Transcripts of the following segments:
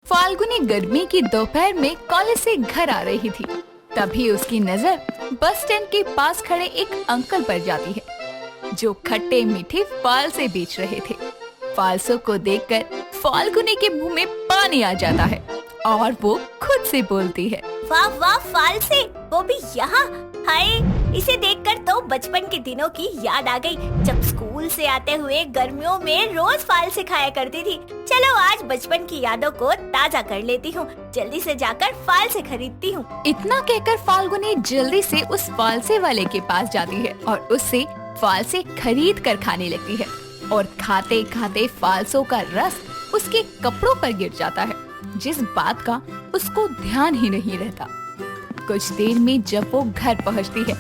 फाल्गुनी गर्मी की दोपहर में कॉलेज से घर आ रही थी। तभी उसकी नजर बस स्टैंड के पास खड़े एक अंकल पर जाती है, जो खट्टे मीठे फालसे बेच रहे थे। फालसों को देखकर फाल्गुनी के मुंह में पानी आ जाता है और वो खुद से बोलती है, वाह वाह फालसे, वो भी यहाँ। हाय, इसे देखकर तो बचपन के दिनों की याद आ गई, जब स्कूल से आते हुए गर्मियों में रोज फालसे खाया करती थी। चलो आज बचपन की यादों को ताजा कर लेती हूँ, जल्दी से जाकर फालसे खरीदती हूँ। इतना कहकर फाल्गुनी जल्दी से उस फालसे वाले के पास जाती है और उससे फालसे खरीद कर खाने लगती है। और खाते खाते फालसों का रस उसके कपड़ों पर गिर जाता है, जिस बात का उसको ध्यान ही नहीं रहता। कुछ देर में जब वो घर पहुंचती है,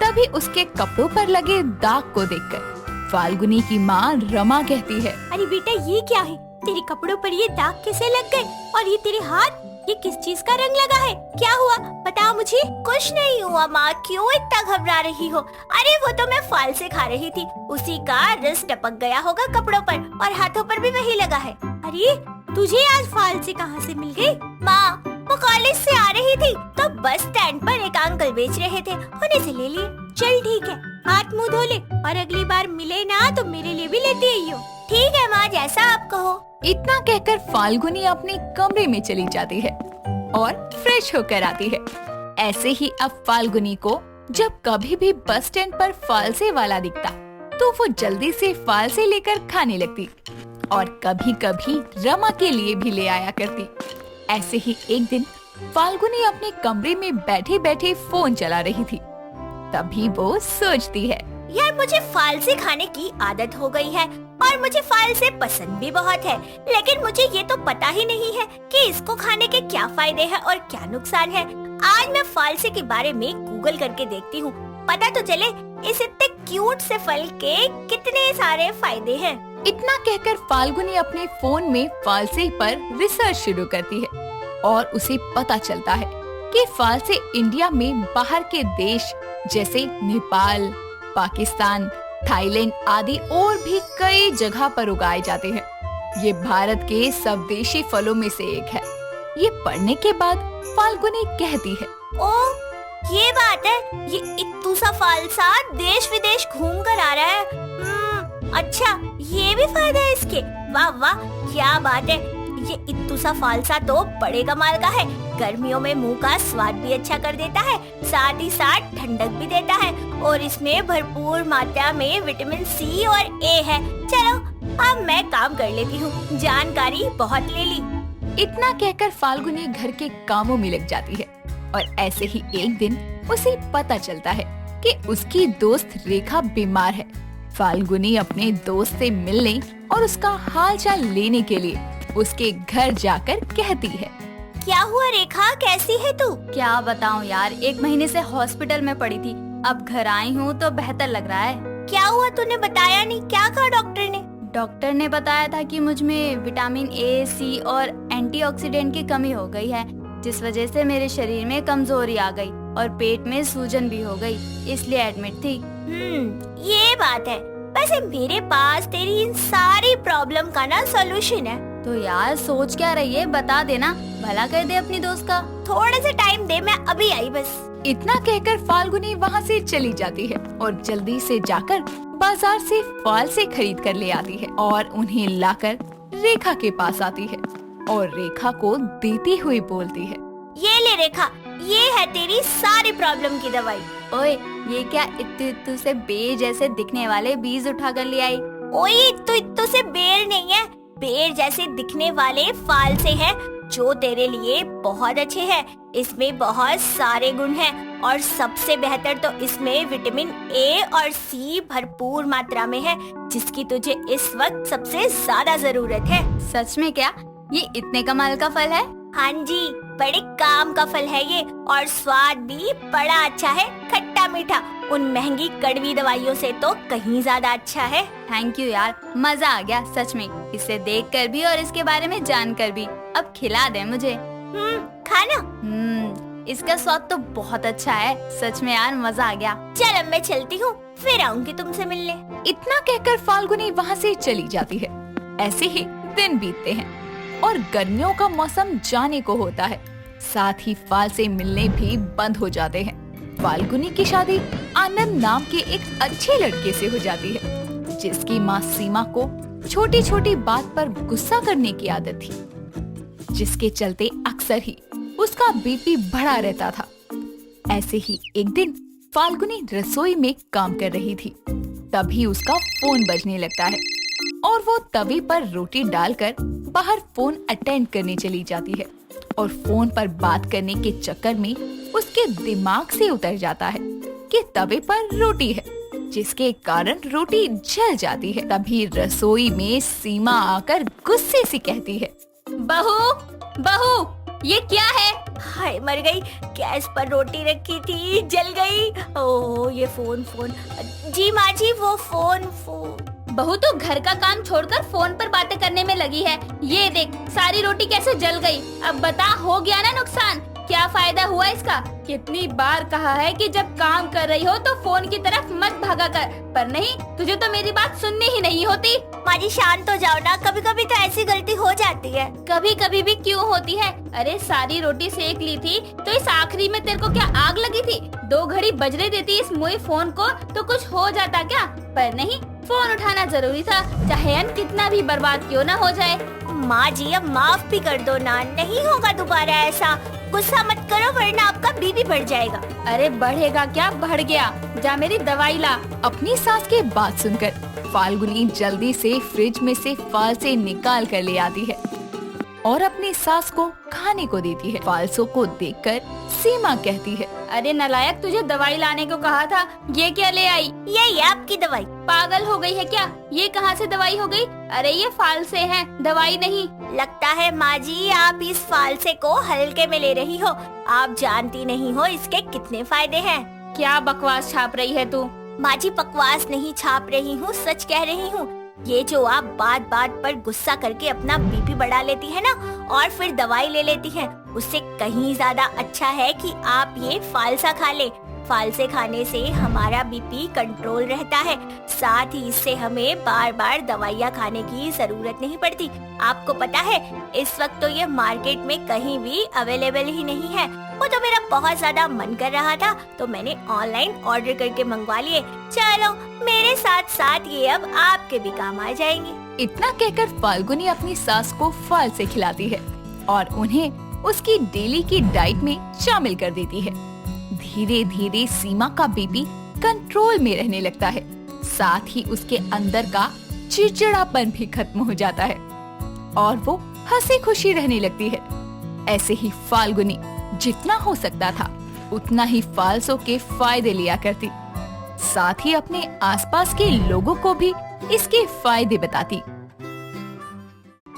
तभी उसके कपड़ों पर लगे दाग को देखकर फाल्गुनी की माँ रमा कहती है, अरे बेटा, ये क्या है? तेरे कपड़ों पर ये दाग कैसे लग गए? और ये तेरे हाथ, ये किस चीज का रंग लगा है? क्या हुआ, बताओ मुझे। कुछ नहीं हुआ माँ, क्यों इतना घबरा रही हो? अरे वो तो मैं फालसे खा रही थी, उसी का रस टपक गया होगा कपड़ों पर, और हाथों पर भी वही लगा है। अरे तुझे आज फालसे कहाँ से मिल गए? माँ, वो कॉलेज से आ रही थी तो बस स्टैंड पर एक अंकल बेच रहे थे, उन्हीं से ले लिए। चल ठीक है, हाथ मुंह धो ले, और अगली बार मिले ना तो मेरे लिए भी लेती आइयो। ठीक है माँ, जैसा आप कहो। इतना कहकर फाल्गुनी अपने कमरे में चली जाती है और फ्रेश होकर आती है। ऐसे ही अब फाल्गुनी को जब कभी भी बस स्टैंड पर फालसे वाला दिखता, तो वो जल्दी से फालसे लेकर खाने लगती और कभी कभी रमा के लिए भी ले आया करती। ऐसे ही एक दिन फाल्गुनी अपने कमरे में बैठे बैठे फोन चला रही थी। तभी वो सोचती है, यार मुझे फालसे खाने की आदत हो गई है और मुझे फालसे पसंद भी बहुत है, लेकिन मुझे ये तो पता ही नहीं है कि इसको खाने के क्या फायदे हैं और क्या नुकसान है। आज मैं फालसे के बारे में गूगल करके देखती हूँ, पता तो चले इस इतने क्यूट से फल के कितने सारे फायदे हैं। इतना कहकर फाल्गुनी अपने फोन में फालसे पर रिसर्च शुरू करती है और उसे पता चलता है कि फालसे इंडिया में बाहर के देश जैसे नेपाल, पाकिस्तान, थाईलैंड आदि और भी कई जगह पर उगाए जाते हैं। ये भारत के स्वदेशी फलों में से एक है। ये पढ़ने के बाद फाल्गुनी कहती है, ओ ये बात है, ये इत्तू सा फालसा देश विदेश घूम कर आ रहा है। अच्छा, ये भी फायदा है इसके। वाह वाह, क्या बात है। ये इत्तू सा फालसा तो बड़े कमाल का है। गर्मियों में मुंह का स्वाद भी अच्छा कर देता है, साथ ही साथ ठंडक भी देता है, और इसमें भरपूर मात्रा में विटामिन सी और ए है। चलो अब मैं काम कर लेती हूँ, जानकारी बहुत ले ली। इतना कहकर फाल्गुनी घर के कामों में लग जाती है और ऐसे ही एक दिन उसे पता चलता है कि उसकी दोस्त रेखा बीमार है। फाल्गुनी अपने दोस्त से मिलने और उसका हाल चाल लेने के लिए उसके घर जाकर कहती है, क्या हुआ रेखा, कैसी है तू? क्या बताऊं यार, 1 महीने से हॉस्पिटल में पड़ी थी, अब घर आई हूँ तो बेहतर लग रहा है। क्या हुआ, तूने बताया नहीं? क्या कहा डॉक्टर ने? डॉक्टर ने बताया था कि मुझ में विटामिन ए, सी और एंटीऑक्सीडेंट की कमी हो गई है, जिस वजह से मेरे शरीर में कमजोरी आ गई और पेट में सूजन भी हो गई, इसलिए एडमिट थी। ये बात है। वैसे मेरे पास तेरी इन सारी प्रॉब्लम का ना सॉल्यूशन है। तो यार सोच क्या रही है, बता देना, भला कर दे अपनी दोस्त का। थोड़ा सा टाइम दे, मैं अभी आई बस। इतना कहकर फाल्गुनी वहाँ से चली जाती है और जल्दी से जाकर बाजार से फालसे खरीद कर ले आती है और उन्हें लाकर रेखा के पास आती है और रेखा को देती हुई बोलती है, ये ले रेखा, ये है तेरी सारी प्रॉब्लम की दवाई। ओए, ये क्या इत्तू से बेर जैसे दिखने वाले बीज उठा कर ले आई? ओए, इत्तू से बेर नहीं है, बेर जैसे दिखने वाले फालसे हैं जो तेरे लिए बहुत अच्छे हैं। इसमें बहुत सारे गुण हैं और सबसे बेहतर तो इसमें विटामिन ए और सी भरपूर मात्रा में है, जिसकी तुझे इस वक्त सबसे ज्यादा जरूरत है। सच में क्या? ये इतने कमाल का फल है? हाँ जी, बड़े काम का फल है ये, और स्वाद भी बड़ा अच्छा है, खट्टा मीठा। उन महंगी कड़वी दवाइयों से तो कहीं ज्यादा अच्छा है। थैंक यू यार, मजा आ गया सच में, इसे देखकर भी और इसके बारे में जानकर भी। अब खिला दे मुझे। खाना? इसका स्वाद तो बहुत अच्छा है, सच में यार मजा आ गया। चल अब मैं चलती हूँ, फिर आऊंगी तुमसे मिलने। इतना कहकर फाल्गुनी वहाँ से चली जाती है। ऐसे ही दिन बीतते हैं और गर्मियों का मौसम जाने को होता है। साथ ही फाल से मिलने भी बंद हो जाते हैं। फाल्गुनी की शादी आनंद नाम के एक अच्छे लड़के से हो जाती है, जिसकी माँ सीमा को छोटी छोटी बात पर गुस्सा करने की आदत थी, जिसके चलते अक्सर ही उसका बीपी बढ़ा रहता था। ऐसे ही एक दिन फाल्गुनी रसोई में काम कर रही थी, तभी उसका फोन बजने लगता है और वो तवी पर रोटी डालकर बाहर फोन अटेंड करने चली जाती है और फोन पर बात करने के चक्कर में उसके दिमाग से उतर जाता है कि तवे पर रोटी है, जिसके कारण रोटी जल जाती है। तभी रसोई में सीमा आकर गुस्से से कहती है, बहू बहू ये क्या है? हाय मर गई, गैस पर रोटी रखी थी जल गई। ओह ये फोन फोन। जी माँ जी वो फोन। बहू तो घर का काम छोड़कर फोन पर बातें करने में लगी है। ये देख सारी रोटी कैसे जल गई। अब बता हो गया ना नुकसान, क्या फायदा हुआ इसका? कितनी बार कहा है कि जब काम कर रही हो तो फोन की तरफ मत भागा कर, पर नहीं, तुझे तो मेरी बात सुननी ही नहीं होती। माँ जी शांत हो जाओ ना, कभी कभी तो ऐसी गलती हो जाती है। कभी कभी भी क्यों होती है? अरे सारी रोटी सेक ली थी तो इस आखिरी में तेरे को क्या आग लगी थी? 2 घड़ी बजने देती इस मुई फोन को तो कुछ हो जाता क्या? पर नहीं, फोन उठाना जरूरी था, चाहे अन्न कितना भी बर्बाद क्यों ना हो जाए। माँ जी अब माफ भी कर दो ना, नहीं होगा दोबारा ऐसा। गुस्सा मत करो वरना आपका बीपी बढ़ जाएगा। अरे बढ़ेगा क्या, बढ़ गया। जा मेरी दवाई ला। अपनी सास की बात सुनकर फाल्गुनी जल्दी से फ्रिज में से फाल से निकाल कर ले आती है और अपनी सास को खाने को देती है। फालसों को देखकर सीमा कहती है, अरे नलायक, तुझे दवाई लाने को कहा था, ये क्या ले आई? यही है आपकी दवाई। पागल हो गई है क्या? ये कहाँ से दवाई हो गई? अरे ये फालसे हैं, दवाई नहीं। लगता है माँ जी आप इस फालसे को हल्के में ले रही हो। आप जानती नहीं हो इसके कितने फायदे हैं। क्या बकवास छाप रही है तू? माँ जी बकवास नहीं छाप रही हूँ, सच कह रही हूँ। ये जो आप बात बात पर गुस्सा करके अपना बीपी बढ़ा लेती है ना और फिर दवाई ले लेती हैं, उससे कहीं ज्यादा अच्छा है कि आप ये फालसा खा ले। फालसे खाने से हमारा बीपी कंट्रोल रहता है, साथ ही इससे हमें बार बार दवाइयाँ खाने की जरूरत नहीं पड़ती। आपको पता है इस वक्त तो ये मार्केट में कहीं भी अवेलेबल ही नहीं है। वो तो मेरा बहुत ज्यादा मन कर रहा था तो मैंने ऑनलाइन ऑर्डर करके मंगवा लिए। चलो मेरे साथ साथ ये अब आपके भी काम आ जाएंगे। इतना कहकर फाल्गुनी अपनी सास को फाल से खिलाती है और उन्हें उसकी डेली की डाइट में शामिल कर देती है। धीरे धीरे सीमा का बीपी कंट्रोल में रहने लगता है, साथ ही उसके अंदर का चिड़चिड़ापन भी खत्म हो जाता है और वो हंसी खुशी रहने लगती है। ऐसे ही फाल्गुनी जितना हो सकता था उतना ही फालसों के फायदे लिया करती, साथ ही अपने आसपास के लोगों को भी इसके फायदे बताती।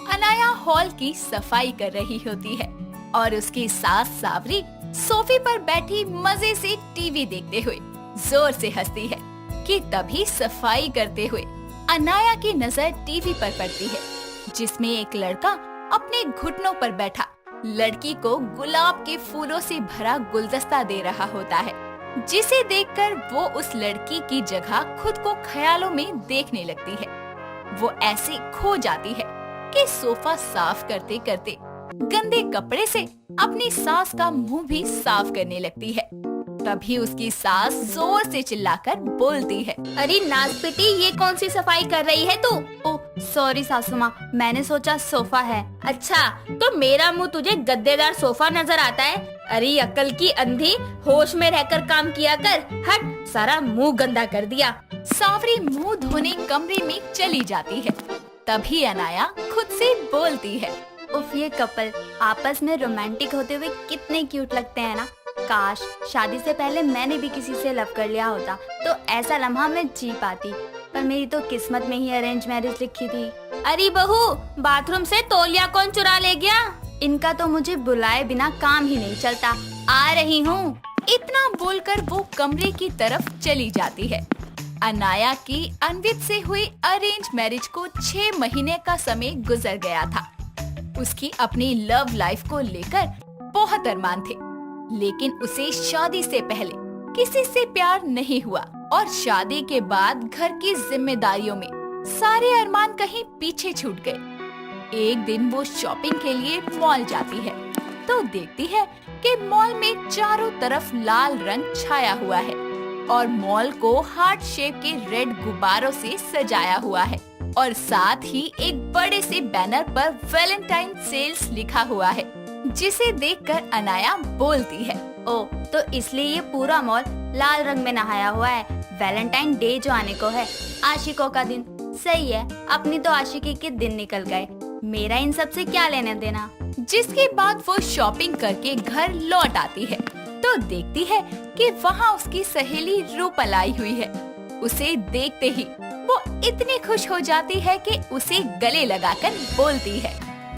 अनाया हॉल की सफाई कर रही होती है और उसकी सास सावरी सोफे पर बैठी मजे से टीवी देखते हुए जोर से हंसती है कि तभी सफाई करते हुए अनाया की नजर टीवी पर पड़ती है, जिसमें एक लड़का अपने घुटनों पर बैठा लड़की को गुलाब के फूलों से भरा गुलदस्ता दे रहा होता है, जिसे देखकर वो उस लड़की की जगह खुद को ख्यालों में देखने लगती है। वो ऐसे खो जाती है कि सोफा साफ करते करते गंदे कपड़े से अपनी सास का मुंह भी साफ करने लगती है। तभी उसकी सास जोर से चिल्लाकर बोलती है, अरे नासपिटी, ये कौन सी सफाई कर रही है तू? ओह सॉरी सासू माँ, मैंने सोचा सोफा है। अच्छा तो मेरा मुंह तुझे गद्देदार सोफा नजर आता है? अरे अकल की अंधी, होश में रहकर काम किया कर। हट, सारा मुंह गंदा कर दिया। सावरी मुंह धोने कमरे में चली जाती है। तभी अनाया खुद से बोलती है, उफ, ये कपल आपस में रोमांटिक होते हुए कितने क्यूट लगते हैं ना। काश शादी से पहले मैंने भी किसी से लव कर लिया होता तो ऐसा लम्हा मैं जी पाती, पर मेरी तो किस्मत में ही अरेंज मैरिज लिखी थी। अरे बहू, बाथरूम से तौलिया कौन चुरा ले गया? इनका तो मुझे बुलाए बिना काम ही नहीं चलता। आ रही हूँ। इतना बोलकर वो कमरे की तरफ चली जाती है। अनाया की अनवित से हुई अरेंज मैरिज को 6 महीने का समय गुजर गया था। उसकी अपनी लव लाइफ को लेकर बहुत अरमान थे, लेकिन उसे शादी से पहले किसी से प्यार नहीं हुआ और शादी के बाद घर की जिम्मेदारियों में सारे अरमान कहीं पीछे छूट गए। एक दिन वो शॉपिंग के लिए मॉल जाती है तो देखती है कि मॉल में चारों तरफ लाल रंग छाया हुआ है और मॉल को हार्ट शेप के रेड गुब्बारों से सजाया हुआ है और साथ ही एक बड़े से बैनर पर वैलेंटाइन सेल्स लिखा हुआ है, जिसे देखकर अनाया बोलती है, ओ तो इसलिए ये पूरा मॉल लाल रंग में नहाया हुआ है। वैलेंटाइन डे जो आने को है, आशिकों का दिन। सही है, अपनी तो आशिकी के दिन निकल गए, मेरा इन सब से क्या लेना देना। जिसके बाद वो शॉपिंग करके घर लौट आती है तो देखती है कि वहाँ उसकी सहेली रूपल आई हुई है। उसे देखते ही वो इतनी खुश हो जाती है कि उसे गले लगाकर बोलती है,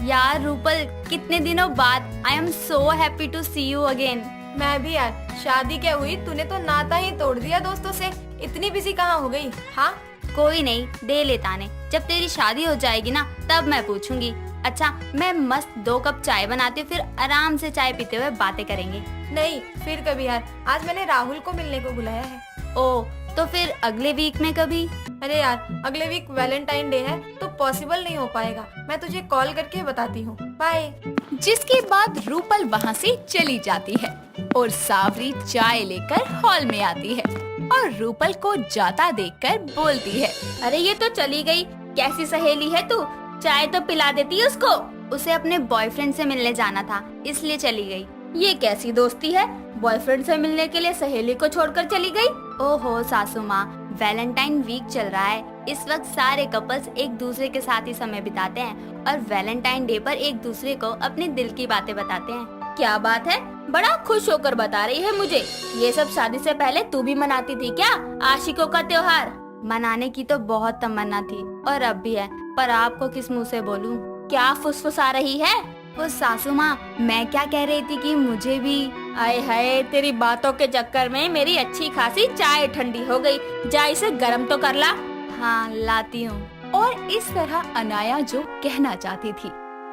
यार रूपल, कितने दिनों बाद I am so happy to see you again. मैं भी यार, शादी क्या हुई, तूने तो नाता ही तोड़ दिया दोस्तों से। इतनी बिजी कहाँ हो गई? हाँ कोई नहीं, दे ले ताने, जब तेरी शादी हो जाएगी ना तब मैं पूछूंगी। अच्छा, मैं मस्त 2 कप चाय बनाती हूँ, फिर आराम से चाय पीते हुए बातें करेंगे। नहीं, फिर कभी यार। आज मैंने राहुल को मिलने को बुलाया है। ओ तो फिर अगले वीक में कभी? अरे यार, अगले वीक वैलेंटाइन डे है तो पॉसिबल नहीं हो पाएगा। मैं तुझे कॉल करके बताती हूँ। बाय। जिसके बाद रूपल वहाँ से चली जाती है और सावरी चाय लेकर हॉल में आती है और रूपल को जाता देखकर बोलती है, अरे ये तो चली गई, कैसी सहेली है तू, चाय तो पिला देती उसको। उसे अपने बॉयफ्रेंड से मिलने जाना था इसलिए चली गई। ये कैसी दोस्ती है, बॉयफ्रेंड से मिलने के लिए सहेली को छोड़कर चली गई। ओहो सासू माँ, वैलेंटाइन वीक चल रहा है, इस वक्त सारे कपल्स एक दूसरे के साथ ही समय बिताते हैं और वैलेंटाइन डे पर एक दूसरे को अपने दिल की बातें बताते हैं। क्या बात है, बड़ा खुश होकर बता रही है मुझे। ये सब शादी से पहले तू भी मनाती थी क्या, आशिकों का त्योहार? मनाने की तो बहुत तमन्ना थी और अब भी है, पर आपको किस मुँह से बोलूं? क्या फुसफुसा रही है? वो सासू माँ, मैं क्या कह रही थी कि मुझे भी। आए हाय, तेरी बातों के चक्कर में मेरी अच्छी खासी चाय ठंडी हो गई, जा इसे गर्म तो कर ला। हाँ लाती हूँ। और इस तरह अनाया जो कहना चाहती थी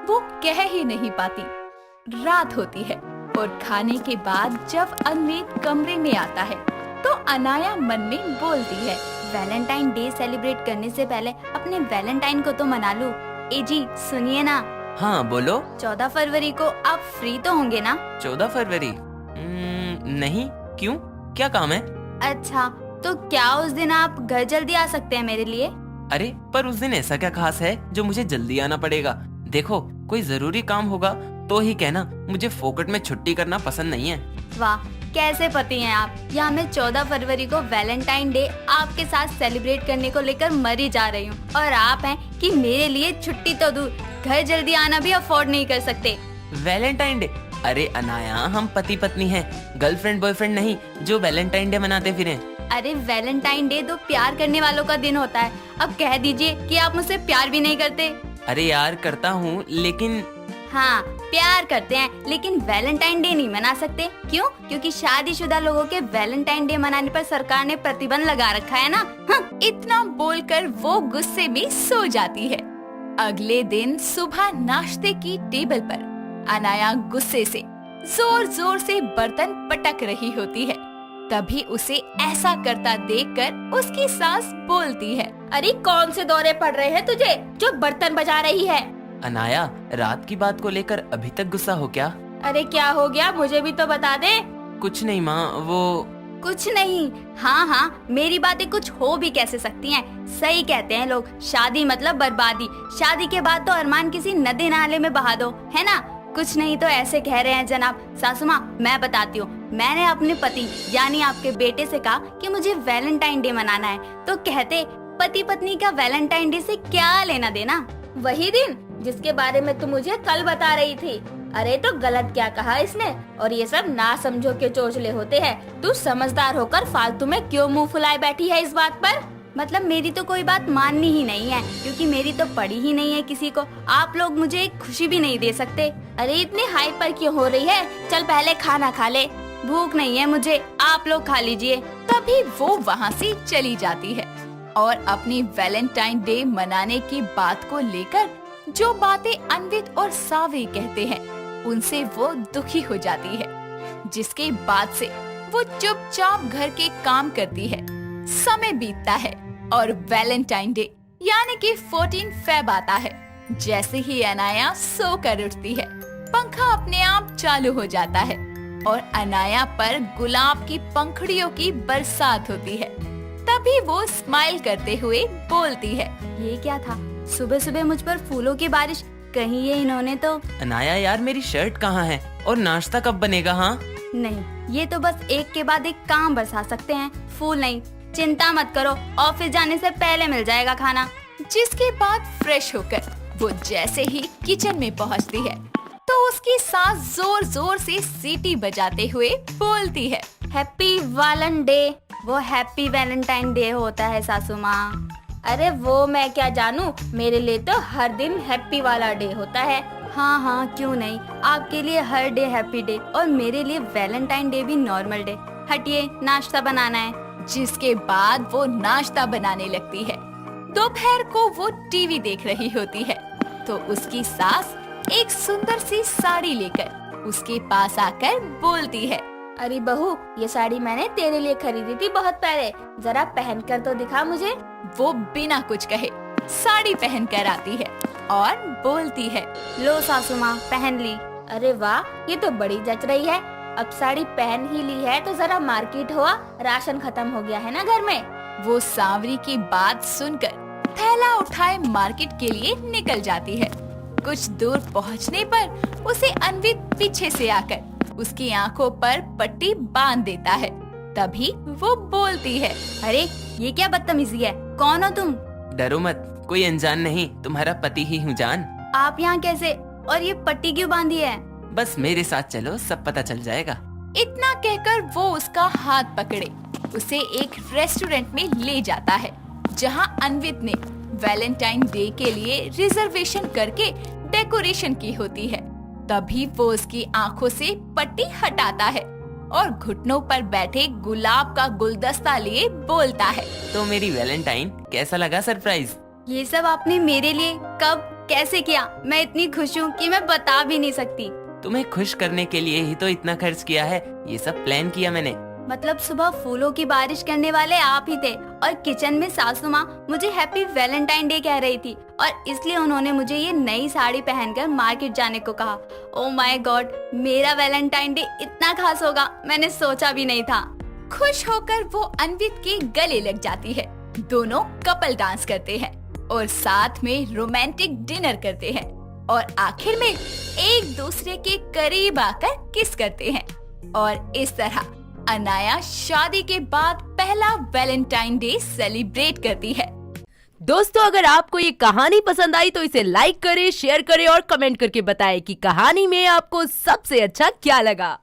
वो कह ही नहीं पाती। रात होती है और खाने के बाद जब अन्वित कमरे में आता है तो अनाया मन में बोलती है, वैलेंटाइन डे सेलिब्रेट करने से पहले अपने वैलेंटाइन को तो मना लूं। ए जी सुनिए ना। हाँ बोलो। 14 फरवरी को आप फ्री तो होंगे ना? 14 फरवरी? नहीं, क्यों, क्या काम है? अच्छा, तो क्या उस दिन आप घर जल्दी आ सकते हैं मेरे लिए? अरे पर उस दिन ऐसा क्या खास है जो मुझे जल्दी आना पड़ेगा? देखो, कोई जरूरी काम होगा तो ही कहना, मुझे फोकट में छुट्टी करना पसंद नहीं है। वाह, कैसे पति हैं आप। यहाँ मैं 14 फरवरी को वैलेंटाइन डे आपके साथ सेलिब्रेट करने को लेकर मरी जा रही हूँ और आप हैं कि मेरे लिए छुट्टी तो दूर, घर जल्दी आना भी अफोर्ड नहीं कर सकते। Valentine day? अरे अनाया, हम पति पत्नी हैं, गर्लफ्रेंड बॉयफ्रेंड नहीं जो वैलेंटाइन डे मनाते फिरें। अरे वैलेंटाइन डे तो प्यार करने वालों का दिन होता है, अब कह दीजिए कि आप मुझसे प्यार भी नहीं करते। अरे यार करता हूँ, लेकिन। हाँ प्यार करते हैं लेकिन वैलेंटाइन डे नहीं मना सकते, क्यों? क्योंकि शादीशुदा लोगों के वैलेंटाइन डे मनाने पर सरकार ने प्रतिबंध लगा रखा है ना। इतना बोलकर वो गुस्से में सो जाती है। अगले दिन सुबह नाश्ते की टेबल पर अनाया गुस्से से जोर जोर से बर्तन पटक रही होती है। तभी उसे ऐसा करता देखकर उसकी सास बोलती है, अरे कौन से दौरे पड़ रहे हैं तुझे जो बर्तन बजा रही है? अनाया, रात की बात को लेकर अभी तक गुस्सा हो क्या? अरे क्या हो गया, मुझे भी तो बता दे। कुछ नहीं माँ, वो कुछ नहीं? हाँ, मेरी बातें कुछ हो भी कैसे सकती हैं? सही कहते हैं लोग, शादी मतलब बर्बादी। शादी के बाद तो अरमान किसी नदी नाले में बहा दो, है ना? कुछ नहीं तो ऐसे कह रहे हैं जनाब। सासू माँ, मैं बताती हूँ, मैंने अपने पति यानी आपके बेटे से कहा कि मुझे वैलेंटाइन डे मनाना है, तो कहते पति पत्नी का वैलेंटाइन डे से क्या लेना देना? वही दिन जिसके बारे में तुम मुझे कल बता रही थी। अरे तो गलत क्या कहा इसने, और ये सब ना समझो के चोचले होते हैं। तू समझदार होकर फालतू में क्यों मुंह फुलाए बैठी है इस बात पर? मतलब मेरी तो कोई बात माननी ही नहीं है, क्योंकि मेरी तो पड़ी ही नहीं है किसी को। आप लोग मुझे एक खुशी भी नहीं दे सकते। अरे इतने हाइपर क्यों हो रही है? चल पहले खाना खा ले, भूख नहीं है मुझे, आप लोग खा लीजिए। तभी वो वहाँ से चली जाती है और अपनी वैलेंटाइन डे मनाने की बात को लेकर जो बातें अन्वित और सावे कहते हैं उनसे वो दुखी हो जाती है। जिसके बाद से वो चुपचाप घर के काम करती है। समय बीतता है और वैलेंटाइन डे यानी कि 14 फेब आता है। जैसे ही अनाया सोकर उठती है, पंखा अपने आप चालू हो जाता है और अनाया पर गुलाब की पंखुड़ियों की बरसात होती है। तभी वो स्माइल करते हुए बोलती है, ये क्या था? सुबह सुबह मुझ पर फूलों की बारिश, कहीं ये इन्होंने तो अनाया यार, मेरी शर्ट कहाँ है और नाश्ता कब बनेगा? हाँ नहीं, ये तो बस एक के बाद एक काम बरसा सकते हैं, फूल नहीं। चिंता मत करो, ऑफिस जाने से पहले मिल जाएगा खाना। जिसके बाद फ्रेश होकर वो जैसे ही किचन में पहुंचती है तो उसकी सास जोर जोर से सीटी बजाते हुए बोलती है, हैप्पी वैलेंटाइन डे। वो हैप्पी वैलेंटाइन डे होता है सासू माँ। अरे वो मैं क्या जानूं, मेरे लिए तो हर दिन हैप्पी वाला डे होता है। हाँ हाँ, क्यों नहीं, आपके लिए हर डे हैप्पी डे और मेरे लिए वैलेंटाइन डे भी नॉर्मल डे। हटिए, नाश्ता बनाना है। जिसके बाद वो नाश्ता बनाने लगती है। दोपहर को वो टीवी देख रही होती है तो उसकी सास एक सुंदर सी साड़ी लेकर उसके पास आकर बोलती है, अरे बहू, ये साड़ी मैंने तेरे लिए खरीदी थी बहुत पहले, जरा पहन कर तो दिखा मुझे। वो बिना कुछ कहे साड़ी पहन कर आती है और बोलती है, लो सासू माँ, पहन ली। अरे वाह, ये तो बड़ी जच रही है। अब साड़ी पहन ही ली है तो जरा मार्केट हुआ, राशन खत्म हो गया है ना घर में। वो सांवरी की बात सुनकर थैला उठाए मार्केट के लिए निकल जाती है। कुछ दूर पहुंचने पर उसे अन्वित पीछे से आकर उसकी आंखों पर पट्टी बांध देता है। तभी वो बोलती है, अरे ये क्या बदतमीजी है, कौन हो तुम? डरो मत, कोई अनजान नहीं, तुम्हारा पति ही हूँ जान। आप यहाँ कैसे, और ये पट्टी क्यों बांधी है? बस मेरे साथ चलो, सब पता चल जाएगा। इतना कहकर वो उसका हाथ पकड़े उसे एक रेस्टोरेंट में ले जाता है जहां अन्वित ने वैलेंटाइन डे के लिए रिजर्वेशन करके डेकोरेशन की होती है। तभी वो उसकी आंखों से पट्टी हटाता है और घुटनों पर बैठे गुलाब का गुलदस्ता लिए बोलता है, तो मेरी वैलेंटाइन, कैसा लगा सरप्राइज? ये सब आपने मेरे लिए कब कैसे किया? मैं इतनी खुश हूँ कि मैं बता भी नहीं सकती। तुम्हें खुश करने के लिए ही तो इतना खर्च किया है, ये सब प्लान किया मैंने। मतलब सुबह फूलों की बारिश करने वाले आप ही थे और किचन में सासू माँ मुझे हैप्पी वैलेंटाइन डे कह रही थी और इसलिए उन्होंने मुझे ये नई साड़ी पहनकर मार्केट जाने को कहा। ओह माय गॉड, मेरा वैलेंटाइन डे इतना खास होगा मैंने सोचा भी नहीं था। खुश होकर वो अन्वित के गले लग जाती है। दोनों कपल डांस करते हैं और साथ में रोमांटिक डिनर करते हैं और आखिर में एक दूसरे के करीब आकर किस करते हैं। और इस तरह अनाया शादी के बाद पहला वैलेंटाइन डे सेलिब्रेट करती है। दोस्तों, अगर आपको ये कहानी पसंद आई तो इसे लाइक करें, शेयर करें और कमेंट करके बताएं कि कहानी में आपको सबसे अच्छा क्या लगा।